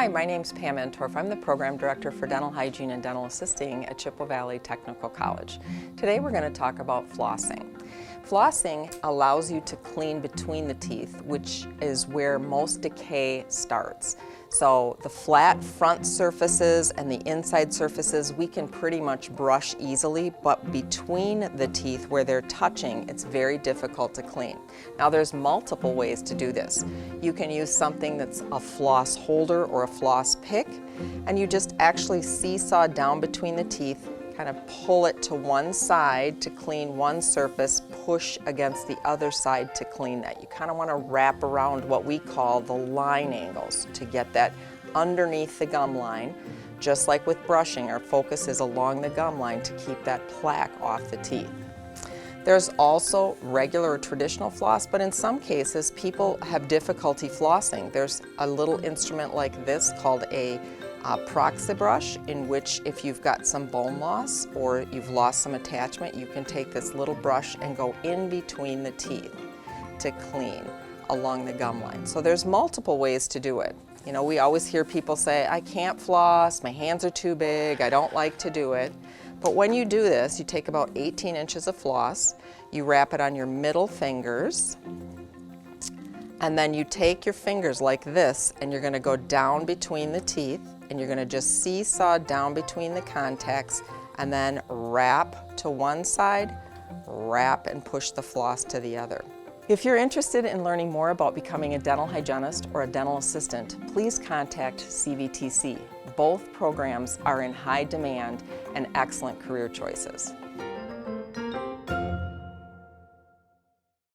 Hi, my name's Pam Entorf. I'm the Program Director for Dental Hygiene and Dental Assisting at Chippewa Valley Technical College. Today we're going to talk about flossing. Flossing allows you to clean between the teeth, which is where most decay starts. So the flat front surfaces and the inside surfaces we can pretty much brush easily, but between the teeth where they're touching, it's very difficult to clean. Now there's multiple ways to do this. You can use something that's a floss holder or a floss pick, and you just actually seesaw down between the teeth, kind of pull it to one side to clean one surface, push against the other side to clean that. You kind of want to wrap around what we call the line angles to get that underneath the gum line. Just like with brushing, our focus is along the gum line to keep that plaque off the teeth. There's also regular or traditional floss, but in some cases people have difficulty flossing. There's a little instrument like this called a proxy brush, in which if you've got some bone loss or you've lost some attachment, you can take this little brush and go in between the teeth to clean along the gum line. So there's multiple ways to do it. You know, we always hear people say, I can't floss, my hands are too big, I don't like to do it. But when you do this, you take about 18 inches of floss, you wrap it on your middle fingers, and then you take your fingers like this and you're going to go down between the teeth and you're going to just seesaw down between the contacts and then wrap to one side, wrap and push the floss to the other. If you're interested in learning more about becoming a dental hygienist or a dental assistant, please contact CVTC. Both programs are in high demand and excellent career choices.